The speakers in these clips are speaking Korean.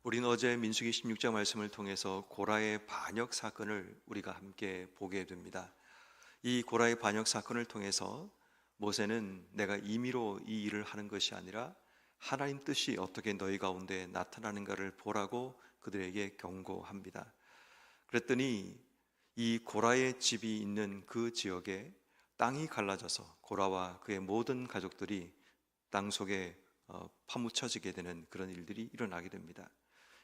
우리는 어제 민수기 16장 말씀을 통해서 고라의 반역 사건을 우리가 함께 보게 됩니다. 이 고라의 반역 사건을 통해서 모세는 내가 임의로 이 일을 하는 것이 아니라 하나님 뜻이 어떻게 너희 가운데 나타나는가를 보라고 그들에게 경고합니다. 그랬더니 이 고라의 집이 있는 그 지역에 땅이 갈라져서 고라와 그의 모든 가족들이 땅 속에 파묻혀지게 되는 그런 일들이 일어나게 됩니다.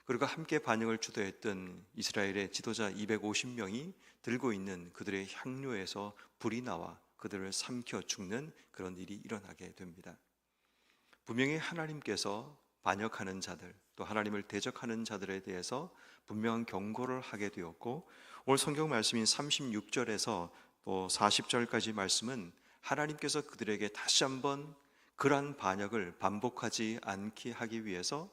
그리고 함께 반역을 주도했던 이스라엘의 지도자 250명이 들고 있는 그들의 향료에서 불이 나와 그들을 삼켜 죽는 그런 일이 일어나게 됩니다. 분명히 하나님께서 반역하는 자들, 또 하나님을 대적하는 자들에 대해서 분명한 경고를 하게 되었고, 오늘 성경 말씀인 36절에서 또 40절까지 말씀은 하나님께서 그들에게 다시 한번 그러한 반역을 반복하지 않게 하기 위해서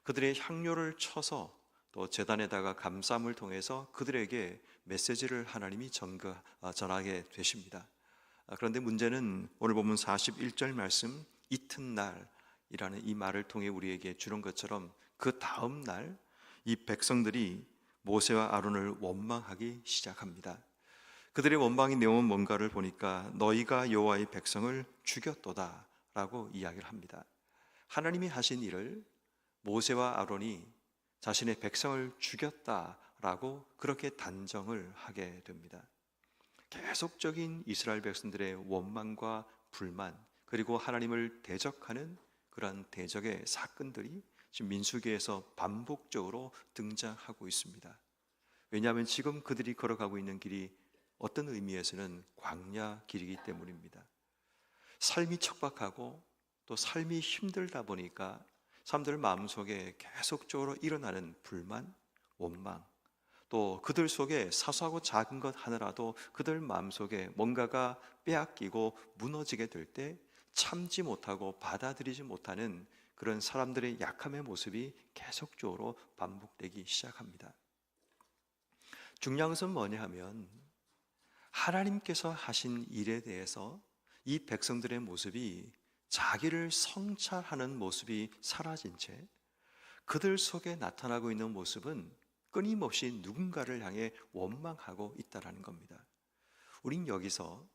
그들의 향료를 쳐서 또 제단에다가 감쌈을 통해서 그들에게 메시지를 하나님이 전하게 되십니다. 그런데 문제는 오늘 보면 41절 말씀 이튿날이라는 이 말을 통해 우리에게 주는 것처럼 그 다음 날 이 백성들이 모세와 아론을 원망하기 시작합니다. 그들의 원망의 내용은 뭔가를 보니까 너희가 여호와의 백성을 죽였도다 라고 이야기를 합니다. 하나님이 하신 일을 모세와 아론이 자신의 백성을 죽였다라고 그렇게 단정을 하게 됩니다. 계속적인 이스라엘 백성들의 원망과 불만, 그리고 하나님을 대적하는 그러한 대적의 사건들이 지금 민수기에서 반복적으로 등장하고 있습니다. 왜냐하면 지금 그들이 걸어가고 있는 길이 어떤 의미에서는 광야 길이기 때문입니다. 삶이 척박하고 또 삶이 힘들다 보니까 사람들 마음속에 계속적으로 일어나는 불만, 원망, 또 그들 속에 사소하고 작은 것 하나라도 그들 마음속에 뭔가가 빼앗기고 무너지게 될 때 참지 못하고 받아들이지 못하는 그런 사람들의 약함의 모습이 계속적으로 반복되기 시작합니다. 중요한 것은 뭐냐 하면 하나님께서 하신 일에 대해서 이 백성들의 모습이 자기를 성찰하는 모습이 사라진 채 그들 속에 나타나고 있는 모습은 끊임없이 누군가를 향해 원망하고 있다는 겁니다. 우린 여기서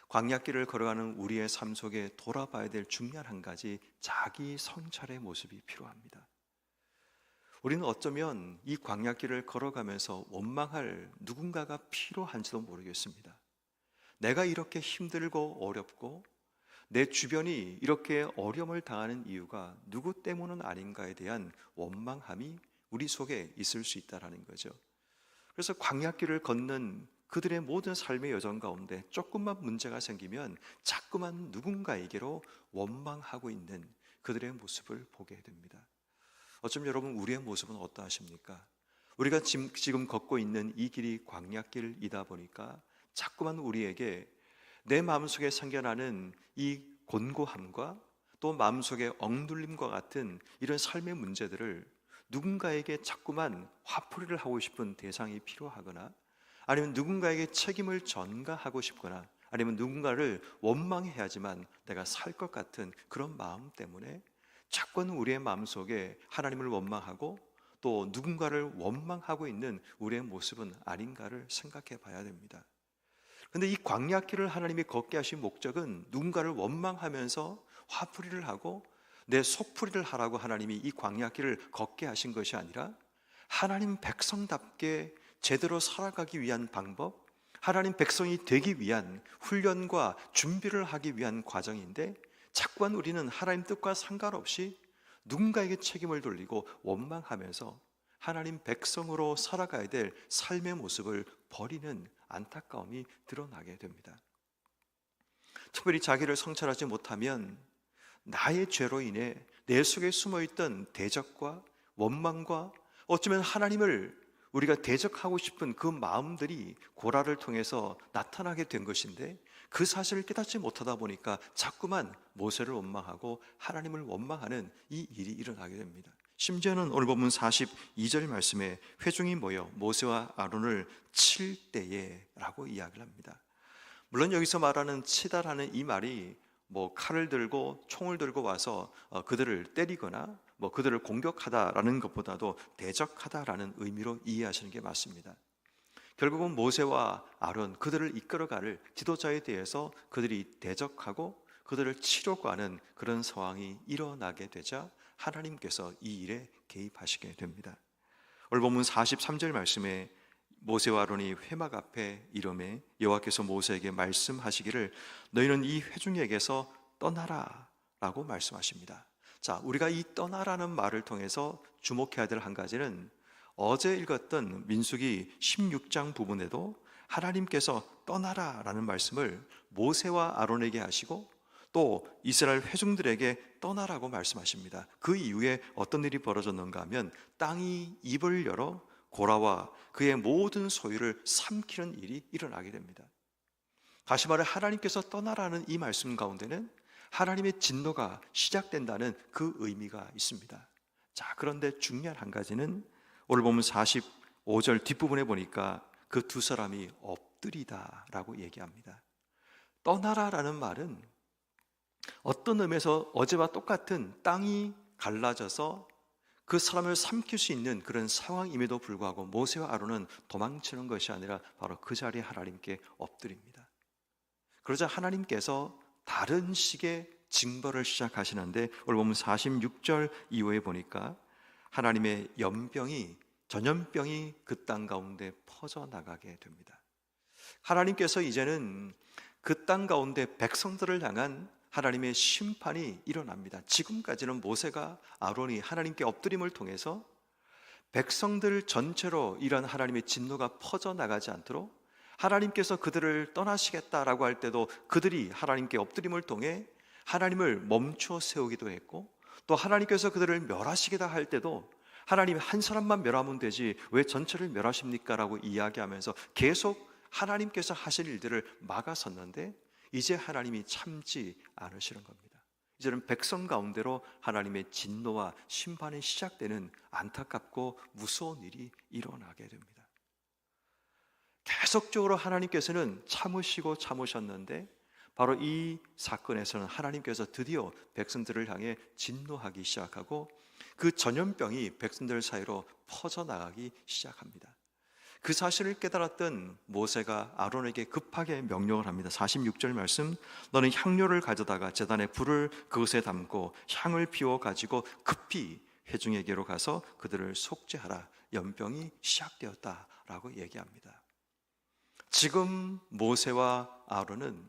광야길을 걸어가는 우리의 삶 속에 돌아봐야 될 중요한 한 가지, 자기 성찰의 모습이 필요합니다. 우리는 어쩌면 이 광야길을 걸어가면서 원망할 누군가가 필요한지도 모르겠습니다. 내가 이렇게 힘들고 어렵고 내 주변이 이렇게 어려움을 당하는 이유가 누구 때문은 아닌가에 대한 원망함이 우리 속에 있을 수 있다는 거죠. 그래서 광야길을 걷는 그들의 모든 삶의 여정 가운데 조금만 문제가 생기면 자꾸만 누군가에게로 원망하고 있는 그들의 모습을 보게 됩니다. 어쩌면 여러분, 우리의 모습은 어떠하십니까? 우리가 지금 걷고 있는 이 길이 광야길이다 보니까 자꾸만 우리에게 내 마음속에 생겨나는 이 곤고함과 또 마음속의 억눌림과 같은 이런 삶의 문제들을 누군가에게 자꾸만 화풀이를 하고 싶은 대상이 필요하거나, 아니면 누군가에게 책임을 전가하고 싶거나, 아니면 누군가를 원망해야지만 내가 살 것 같은 그런 마음 때문에 자꾸는 우리의 마음속에 하나님을 원망하고 또 누군가를 원망하고 있는 우리의 모습은 아닌가를 생각해 봐야 됩니다. 그런데 이 광야길을 하나님이 걷게 하신 목적은 누군가를 원망하면서 화풀이를 하고 내 속풀이를 하라고 하나님이 이 광야길을 걷게 하신 것이 아니라 하나님 백성답게 제대로 살아가기 위한 방법, 하나님 백성이 되기 위한 훈련과 준비를 하기 위한 과정인데, 자꾸만 우리는 하나님 뜻과 상관없이 누군가에게 책임을 돌리고 원망하면서 하나님 백성으로 살아가야 될 삶의 모습을 버리는 안타까움이 드러나게 됩니다. 특별히 자기를 성찰하지 못하면 나의 죄로 인해 내 속에 숨어있던 대적과 원망과 어쩌면 하나님을 우리가 대적하고 싶은 그 마음들이 고라를 통해서 나타나게 된 것인데, 그 사실을 깨닫지 못하다 보니까 자꾸만 모세를 원망하고 하나님을 원망하는 이 일이 일어나게 됩니다. 심지어는 오늘 본문 42절 말씀에 회중이 모여 모세와 아론을 칠 때에 라고 이야기를 합니다. 물론 여기서 말하는 치다라는 이 말이 칼을 들고 총을 들고 와서 그들을 때리거나 그들을 공격하다라는 것보다도 대적하다라는 의미로 이해하시는 게 맞습니다. 결국은 모세와 아론, 그들을 이끌어갈 지도자에 대해서 그들이 대적하고 그들을 치려고 하는 그런 상황이 일어나게 되자 하나님께서 이 일에 개입하시게 됩니다. 오늘 본문 43절 말씀에 모세와 아론이 회막 앞에 이름에 여호와께서 모세에게 말씀하시기를 너희는 이 회중에게서 떠나라 라고 말씀하십니다. 자, 우리가 이 떠나라는 말을 통해서 주목해야 될 한 가지는 어제 읽었던 민수기 16장 부분에도 하나님께서 떠나라 라는 말씀을 모세와 아론에게 하시고 또 이스라엘 회중들에게 떠나라고 말씀하십니다. 그 이후에 어떤 일이 벌어졌는가 하면 땅이 입을 열어 고라와 그의 모든 소유를 삼키는 일이 일어나게 됩니다. 다시 말해 하나님께서 떠나라는 이 말씀 가운데는 하나님의 진노가 시작된다는 그 의미가 있습니다. 자, 그런데 중요한 한 가지는 오늘 보면 45절 뒷부분에 보니까 그 두 사람이 엎드리다라고 얘기합니다. 떠나라라는 말은 어떤 의미에서 어제와 똑같은 땅이 갈라져서 그 사람을 삼킬 수 있는 그런 상황임에도 불구하고 모세와 아론은 도망치는 것이 아니라 바로 그 자리에 하나님께 엎드립니다. 그러자 하나님께서 다른 식의 징벌을 시작하시는데 오늘 보면 46절 이후에 보니까 하나님의 전염병이 그 땅 가운데 퍼져나가게 됩니다. 하나님께서 이제는 그 땅 가운데 백성들을 향한 하나님의 심판이 일어납니다. 지금까지는 모세가 아론이 하나님께 엎드림을 통해서 백성들 전체로 이런 하나님의 진노가 퍼져나가지 않도록 하나님께서 그들을 떠나시겠다라고 할 때도 그들이 하나님께 엎드림을 통해 하나님을 멈추어 세우기도 했고 또 하나님께서 그들을 멸하시겠다 할 때도 하나님 한 사람만 멸하면 되지 왜 전체를 멸하십니까? 라고 이야기하면서 계속 하나님께서 하실 일들을 막아섰는데 이제 하나님이 참지 않으시는 겁니다. 이제는 백성 가운데로 하나님의 진노와 심판이 시작되는 안타깝고 무서운 일이 일어나게 됩니다. 계속적으로 하나님께서는 참으셨는데 바로 이 사건에서는 하나님께서 드디어 백성들을 향해 진노하기 시작하고 그 전염병이 백성들 사이로 퍼져나가기 시작합니다. 그 사실을 깨달았던 모세가 아론에게 급하게 명령을 합니다. 46절 말씀, 너는 향료를 가져다가 제단에 불을 그것에 담고 향을 피워 가지고 급히 회중에게로 가서 그들을 속죄하라. 연병이 시작되었다라고 얘기합니다. 지금 모세와 아론은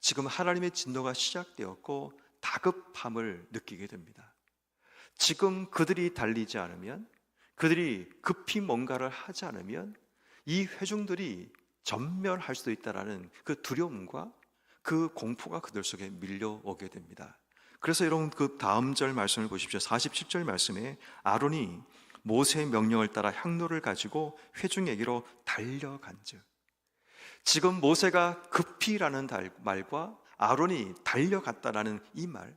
지금 하나님의 진노가 시작되었고 다급함을 느끼게 됩니다. 지금 그들이 달리지 않으면, 그들이 급히 뭔가를 하지 않으면 이 회중들이 전멸할 수도 있다라는 그 두려움과 그 공포가 그들 속에 밀려오게 됩니다. 그래서 여러분 그 다음 절 말씀을 보십시오. 47절 말씀에 아론이 모세의 명령을 따라 향로를 가지고 회중에게로 달려간즉, 지금 모세가 급히라는 말과 아론이 달려갔다라는 이 말,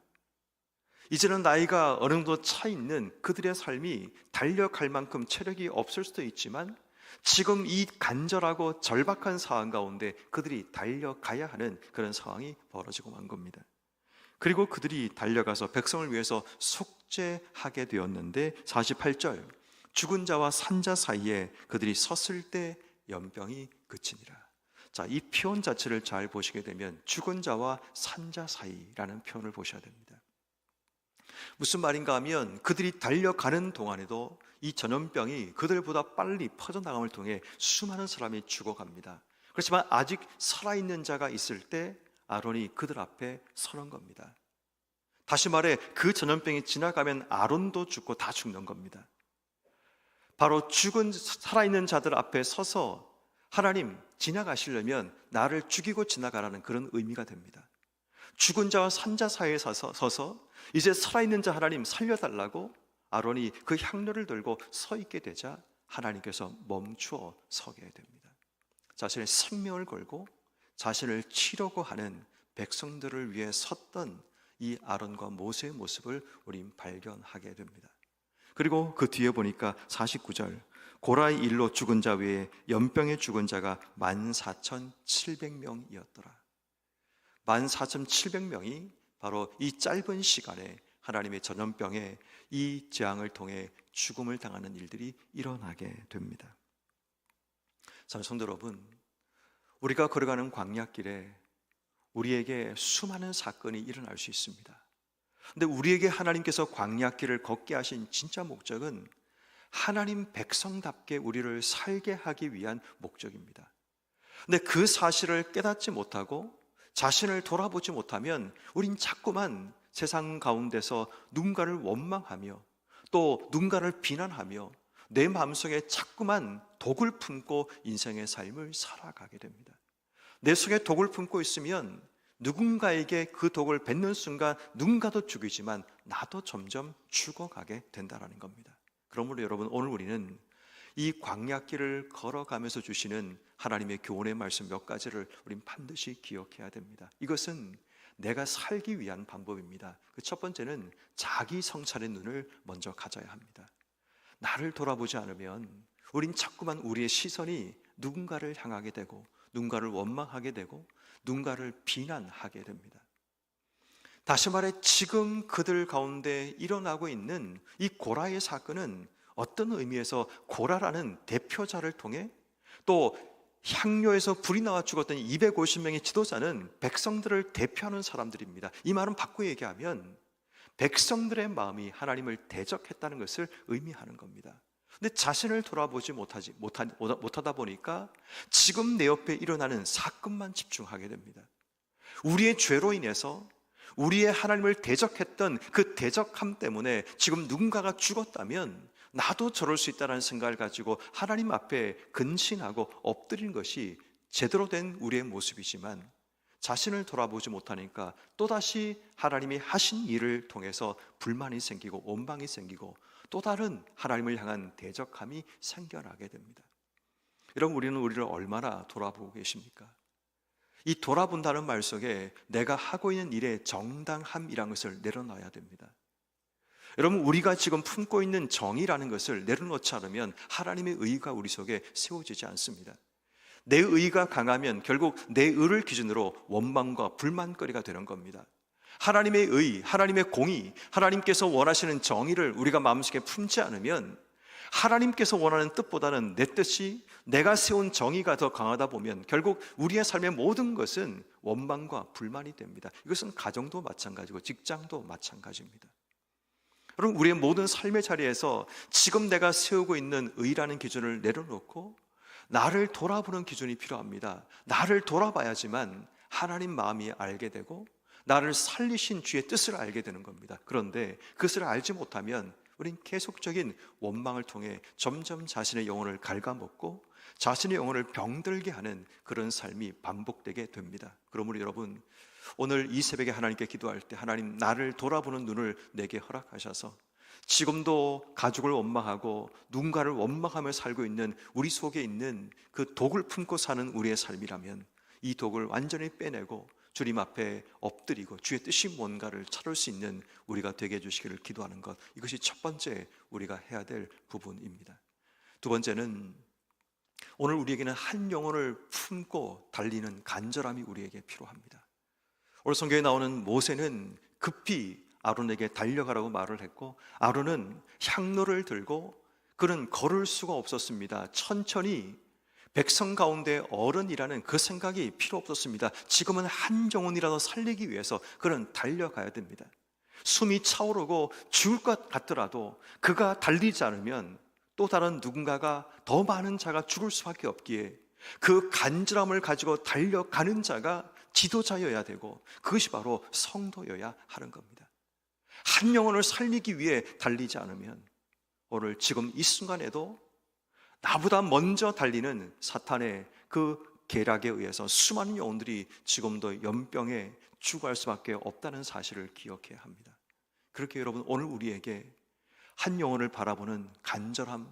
이제는 나이가 어느 정도 차 있는 그들의 삶이 달려갈 만큼 체력이 없을 수도 있지만 지금 이 간절하고 절박한 상황 가운데 그들이 달려가야 하는 그런 상황이 벌어지고 만 겁니다. 그리고 그들이 달려가서 백성을 위해서 속죄하게 되었는데 48절, 죽은 자와 산 자 사이에 그들이 섰을 때 연병이 그치니라. 자, 이 표현 자체를 잘 보시게 되면 죽은 자와 산 자 사이라는 표현을 보셔야 됩니다. 무슨 말인가 하면 그들이 달려가는 동안에도 이 전염병이 그들보다 빨리 퍼져나감을 통해 수많은 사람이 죽어갑니다. 그렇지만 아직 살아있는 자가 있을 때 아론이 그들 앞에 서는 겁니다. 다시 말해 그 전염병이 지나가면 아론도 죽고 다 죽는 겁니다. 바로 죽은 살아있는 자들 앞에 서서 하나님 지나가시려면 나를 죽이고 지나가라는 그런 의미가 됩니다. 죽은 자와 산 자 사이에 서서 이제 살아있는 자 하나님 살려달라고 아론이 그 향로를 들고 서 있게 되자 하나님께서 멈추어 서게 됩니다. 자신의 생명을 걸고 자신을 치려고 하는 백성들을 위해 섰던 이 아론과 모세의 모습을 우린 발견하게 됩니다. 그리고 그 뒤에 보니까 49절, 고라의 일로 죽은 자 외에 연병에 죽은 자가 14,700명이었더라. 14,700명이 바로 이 짧은 시간에 하나님의 전염병에 이 재앙을 통해 죽음을 당하는 일들이 일어나게 됩니다. 자, 성도 여러분, 우리가 걸어가는 광야길에 우리에게 수많은 사건이 일어날 수 있습니다. 근데 우리에게 하나님께서 광야길을 걷게 하신 진짜 목적은 하나님 백성답게 우리를 살게 하기 위한 목적입니다. 근데 그 사실을 깨닫지 못하고 자신을 돌아보지 못하면 우린 자꾸만 세상 가운데서 누군가를 원망하며 또 누군가를 비난하며 내 마음속에 자꾸만 독을 품고 인생의 삶을 살아가게 됩니다. 내 속에 독을 품고 있으면 누군가에게 그 독을 뱉는 순간 누군가도 죽이지만 나도 점점 죽어가게 된다는 겁니다. 그러므로 여러분, 오늘 우리는 이 광야길을 걸어가면서 주시는 하나님의 교훈의 말씀 몇 가지를 우린 반드시 기억해야 됩니다. 이것은 내가 살기 위한 방법입니다. 그 첫 번째는 자기 성찰의 눈을 먼저 가져야 합니다. 나를 돌아보지 않으면 우린 자꾸만 우리의 시선이 누군가를 향하게 되고 누군가를 원망하게 되고 누군가를 비난하게 됩니다. 다시 말해 지금 그들 가운데 일어나고 있는 이 고라의 사건은 어떤 의미에서 고라라는 대표자를 통해 또 향료에서 불이 나와 죽었던 250명의 지도자는 백성들을 대표하는 사람들입니다. 이 말은 바꾸어 얘기하면 백성들의 마음이 하나님을 대적했다는 것을 의미하는 겁니다. 근데 자신을 돌아보지 못하다 보니까 지금 내 옆에 일어나는 사건만 집중하게 됩니다. 우리의 죄로 인해서 우리의 하나님을 대적했던 그 대적함 때문에 지금 누군가가 죽었다면 나도 저럴 수 있다는 생각을 가지고 하나님 앞에 근신하고 엎드리는 것이 제대로 된 우리의 모습이지만 자신을 돌아보지 못하니까 또다시 하나님이 하신 일을 통해서 불만이 생기고 원망이 생기고 또 다른 하나님을 향한 대적함이 생겨나게 됩니다. 여러분, 우리는 우리를 얼마나 돌아보고 계십니까? 이 돌아본다는 말 속에 내가 하고 있는 일의 정당함이라는 것을 내려놔야 됩니다. 여러분, 우리가 지금 품고 있는 정의라는 것을 내려놓지 않으면 하나님의 의가 우리 속에 세워지지 않습니다. 내 의가 강하면 결국 내 의를 기준으로 원망과 불만거리가 되는 겁니다. 하나님의 의, 하나님의 공의, 하나님께서 원하시는 정의를 우리가 마음속에 품지 않으면 하나님께서 원하는 뜻보다는 내 뜻이, 내가 세운 정의가 더 강하다 보면 결국 우리의 삶의 모든 것은 원망과 불만이 됩니다. 이것은 가정도 마찬가지고 직장도 마찬가지입니다. 여러분, 우리의 모든 삶의 자리에서 지금 내가 세우고 있는 의라는 기준을 내려놓고 나를 돌아보는 기준이 필요합니다. 나를 돌아봐야지만 하나님 마음이 알게 되고 나를 살리신 주의 뜻을 알게 되는 겁니다. 그런데 그것을 알지 못하면 우린 계속적인 원망을 통해 점점 자신의 영혼을 갉아먹고 자신의 영혼을 병들게 하는 그런 삶이 반복되게 됩니다. 그러므로 여러분, 오늘 이 새벽에 하나님께 기도할 때 하나님, 나를 돌아보는 눈을 내게 허락하셔서 지금도 가족을 원망하고 누군가를 원망하며 살고 있는 우리 속에 있는 그 독을 품고 사는 우리의 삶이라면 이 독을 완전히 빼내고 주님 앞에 엎드리고 주의 뜻이 뭔가를 찾을 수 있는 우리가 되게 해주시기를 기도하는 것, 이것이 첫 번째 우리가 해야 될 부분입니다. 두 번째는 오늘 우리에게는 한 영혼을 품고 달리는 간절함이 우리에게 필요합니다. 오늘 성경에 나오는 모세는 급히 아론에게 달려가라고 말을 했고 아론은 향로를 들고 그는 걸을 수가 없었습니다. 천천히 백성 가운데 어른이라는 그 생각이 필요 없었습니다. 지금은 한 영혼이라도 살리기 위해서 그는 달려가야 됩니다. 숨이 차오르고 죽을 것 같더라도 그가 달리지 않으면 또 다른 누군가가, 더 많은 자가 죽을 수밖에 없기에 그 간절함을 가지고 달려가는 자가 지도자여야 되고 그것이 바로 성도여야 하는 겁니다. 한 영혼을 살리기 위해 달리지 않으면 오늘 지금 이 순간에도 나보다 먼저 달리는 사탄의 그 계략에 의해서 수많은 영혼들이 지금도 연병에 죽어갈 수밖에 없다는 사실을 기억해야 합니다. 그렇게 여러분, 오늘 우리에게 한 영혼을 바라보는 간절함,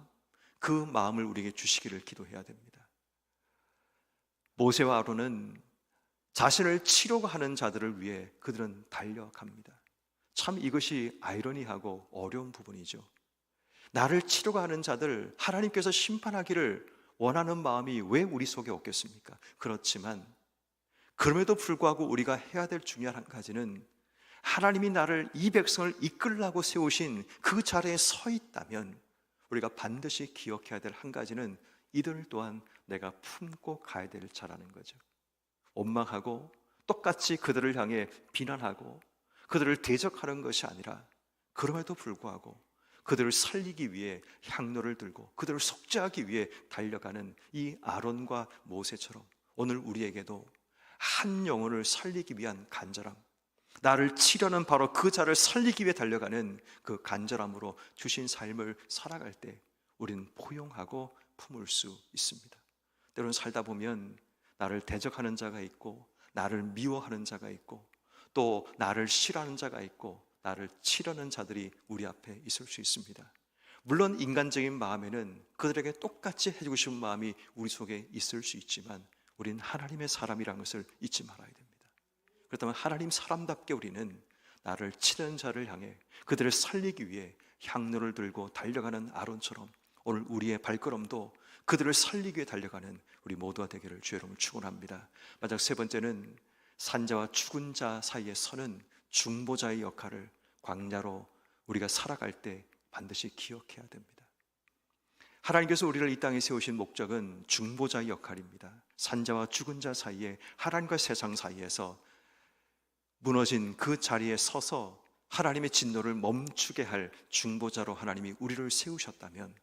그 마음을 우리에게 주시기를 기도해야 됩니다. 모세와 아론은 자신을 치려고 하는 자들을 위해 그들은 달려갑니다. 참 이것이 아이러니하고 어려운 부분이죠. 나를 치려고 하는 자들, 하나님께서 심판하기를 원하는 마음이 왜 우리 속에 없겠습니까? 그렇지만 그럼에도 불구하고 우리가 해야 될 중요한 한 가지는 하나님이 나를 이 백성을 이끌라고 세우신 그 자리에 서 있다면 우리가 반드시 기억해야 될 한 가지는 이들 또한 내가 품고 가야 될 자라는 거죠. 원망하고 똑같이 그들을 향해 비난하고 그들을 대적하는 것이 아니라 그럼에도 불구하고 그들을 살리기 위해 향로를 들고 그들을 속죄하기 위해 달려가는 이 아론과 모세처럼 오늘 우리에게도 한 영혼을 살리기 위한 간절함, 나를 치려는 바로 그 자를 살리기 위해 달려가는 그 간절함으로 주신 삶을 살아갈 때 우리는 포용하고 품을 수 있습니다. 때로는 살다 보면 나를 대적하는 자가 있고 나를 미워하는 자가 있고 또 나를 싫어하는 자가 있고 나를 치려는 자들이 우리 앞에 있을 수 있습니다. 물론 인간적인 마음에는 그들에게 똑같이 해주고 싶은 마음이 우리 속에 있을 수 있지만 우리는 하나님의 사람이라는 것을 잊지 말아야 됩니다. 그렇다면 하나님 사람답게 우리는 나를 치는 자를 향해 그들을 살리기 위해 향로를 들고 달려가는 아론처럼 오늘 우리의 발걸음도 그들을 살리기 위해 달려가는 우리 모두가 되기를 주의 이름으로 축원합니다. 마지막 세 번째는 산자와 죽은 자 사이에 서는 중보자의 역할을 광야로 우리가 살아갈 때 반드시 기억해야 됩니다. 하나님께서 우리를 이 땅에 세우신 목적은 중보자의 역할입니다. 산자와 죽은 자 사이에 하나님과 세상 사이에서 무너진 그 자리에 서서 하나님의 진노를 멈추게 할 중보자로 하나님이 우리를 세우셨다면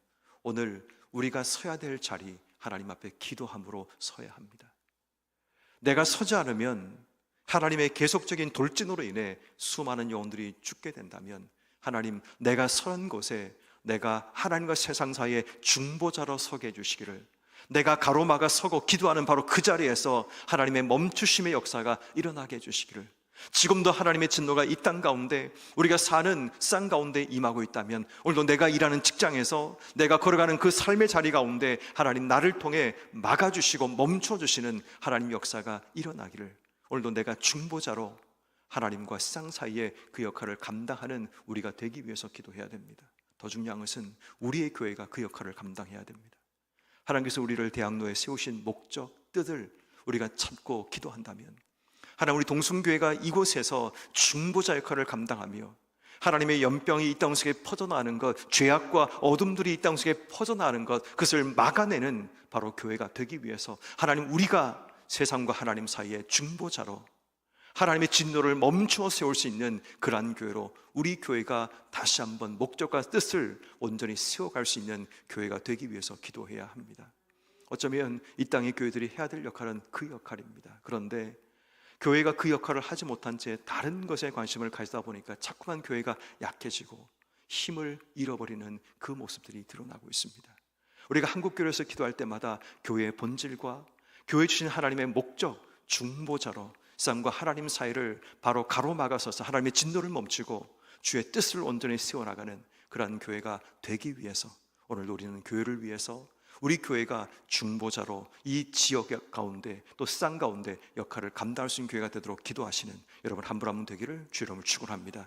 오늘 우리가 서야 될 자리 하나님 앞에 기도함으로 서야 합니다. 내가 서지 않으면 하나님의 계속적인 돌진으로 인해 수많은 영혼들이 죽게 된다면 하나님, 내가 선 곳에 내가 하나님과 세상 사이에 중보자로 서게 해주시기를, 내가 가로막아 서고 기도하는 바로 그 자리에서 하나님의 멈추심의 역사가 일어나게 해주시기를, 지금도 하나님의 진노가 이 땅 가운데 우리가 사는 쌍 가운데 임하고 있다면 오늘도 내가 일하는 직장에서 내가 걸어가는 그 삶의 자리 가운데 하나님 나를 통해 막아주시고 멈춰주시는 하나님 역사가 일어나기를, 오늘도 내가 중보자로 하나님과 쌍 사이에 그 역할을 감당하는 우리가 되기 위해서 기도해야 됩니다. 더 중요한 것은 우리의 교회가 그 역할을 감당해야 됩니다. 하나님께서 우리를 대학로에 세우신 목적, 뜻을 우리가 찾고 기도한다면 하나님, 우리 동순교회가 이곳에서 중보자 역할을 감당하며 하나님의 연병이 이 땅 속에 퍼져나가는 것, 죄악과 어둠들이 이 땅 속에 퍼져나가는 것, 그것을 막아내는 바로 교회가 되기 위해서 하나님, 우리가 세상과 하나님 사이의 중보자로 하나님의 진노를 멈추어 세울 수 있는 그러한 교회로 우리 교회가 다시 한번 목적과 뜻을 온전히 세워갈 수 있는 교회가 되기 위해서 기도해야 합니다. 어쩌면 이 땅의 교회들이 해야 될 역할은 그 역할입니다. 그런데 교회가 그 역할을 하지 못한 채 다른 것에 관심을 가지다 보니까 자꾸만 교회가 약해지고 힘을 잃어버리는 그 모습들이 드러나고 있습니다. 우리가 한국교회에서 기도할 때마다 교회의 본질과 교회 주신 하나님의 목적, 중보자로 세상과 하나님 사이를 바로 가로막아서서 하나님의 진노를 멈추고 주의 뜻을 온전히 세워나가는 그러한 교회가 되기 위해서 오늘 우리는 교회를 위해서 우리 교회가 중보자로 이 지역 가운데 또 쌍 가운데 역할을 감당할 수 있는 교회가 되도록 기도하시는 여러분 한 분 한 분 되기를 주의 이름으로 축원합니다.